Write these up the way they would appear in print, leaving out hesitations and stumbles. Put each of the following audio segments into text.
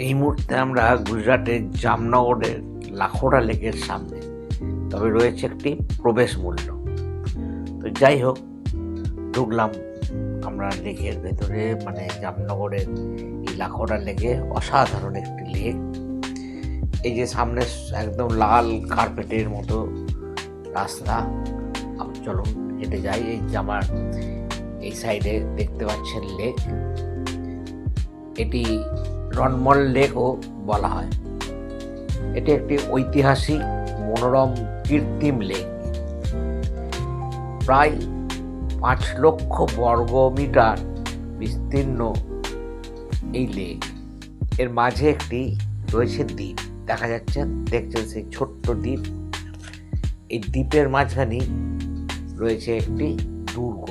এই মুহূর্তে আমরা গুজরাটের জামনগরের লাখোরা লেকের সামনে, তবে রয়েছে একটি প্রবেশ মূল্য। তো যাই হোক, ঢুকলাম আমরা লেকের ভেতরে, মানে জামনগরের এই লাখোরা লেকে। অসাধারণ একটি লেক। এই যে সামনে একদম লাল কার্পেটের মতো রাস্তা, চলুন হেঁটে যাই। এই যে আমার এই সাইডে দেখতে পাচ্ছেন লেক, এটি রনমল লেকও বলা হয়। এটি একটি ঐতিহাসিক মনোরম কৃত্রিম লেক। প্রায় 5 লক্ষ বর্গমিটার বিস্তীর্ণ এই লেক। এর মাঝে একটি রয়েছে দ্বীপ, দেখা যাচ্ছে, দেখছেন সেই ছোট্ট দ্বীপ। এই দ্বীপের মাঝখানে রয়েছে একটি দুর্গ।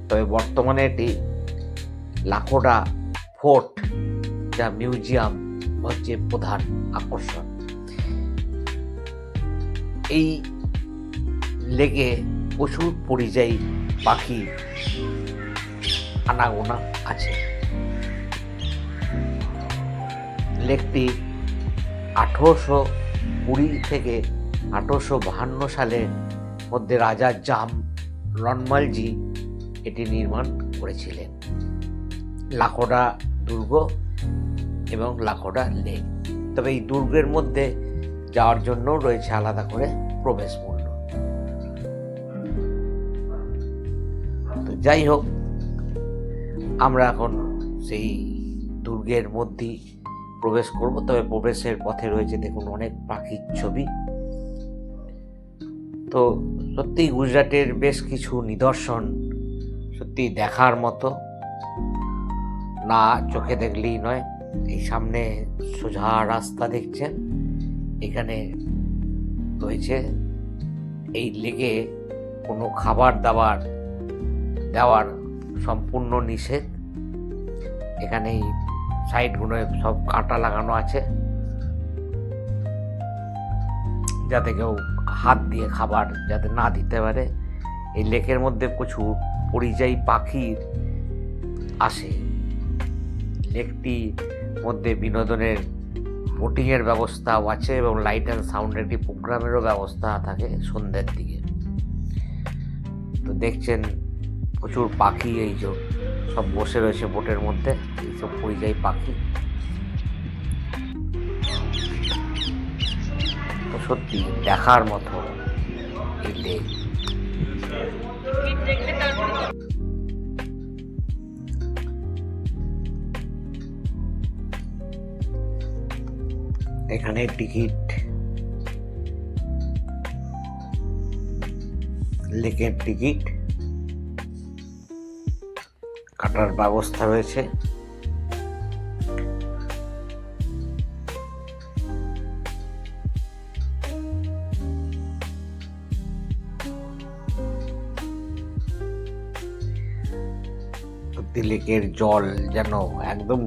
তবে বর্তমানে এটি লাখোরা ফোর্ট, যা মিউজিয়াম হচ্ছে প্রধান আকর্ষণ। এই লেকে প্রচুর পরিযায়ী পাখি আনাগোনা আছে। লেকটি 1820 থেকে 1852 সালের মধ্যে রাজা জাম রনমলজি এটি নির্মাণ করেছিলেন। লাখোরা দুর্গ এবং লাখোরা লেক। তবে এই দুর্গের মধ্যে যাওয়ার জন্য রয়েছে আলাদা করে প্রবেশ মূল্য। তো যাই হোক, আমরা এখন সেই দুর্গের মধ্যেই প্রবেশ করব। তবে প্রবেশের পথে রয়েছে দেখুন অনেক পাখির ছবি। তো সত্যি গুজরাটের বেশ কিছু নিদর্শন সত্যি দেখার মতো, না চোখে দেখলেই নয়। এই সামনে সোজা রাস্তা দেখছেন, এখানে রয়েছে। এই লেকে কোনো খাবার দাবার দেওয়ার সম্পূর্ণ নিষেধ। এখানে সাইডগুলো সব কাঁটা লাগানো আছে, যাতে কেউ হাত দিয়ে খাবার যাতে না দিতে পারে। এই লেকের মধ্যে প্রচুর পরিযায়ী পাখির আসে। লেকটির মধ্যে বিনোদনের বোটিংয়ের ব্যবস্থাও আছে এবং লাইট অ্যান্ড সাউন্ড একটি প্রোগ্রামেরও ব্যবস্থা থাকে সন্ধ্যের দিকে। তো দেখছেন প্রচুর পাখি, এই যে সব বসে রয়েছে বোটের মধ্যে, এইসব পরিযায়ী পাখি। তো সত্যি দেখার মতো এই লেক। এখানে টিকিট, লেকের টিকিট কাটার ব্যবস্থা রয়েছে। লেকের জল যেন একদম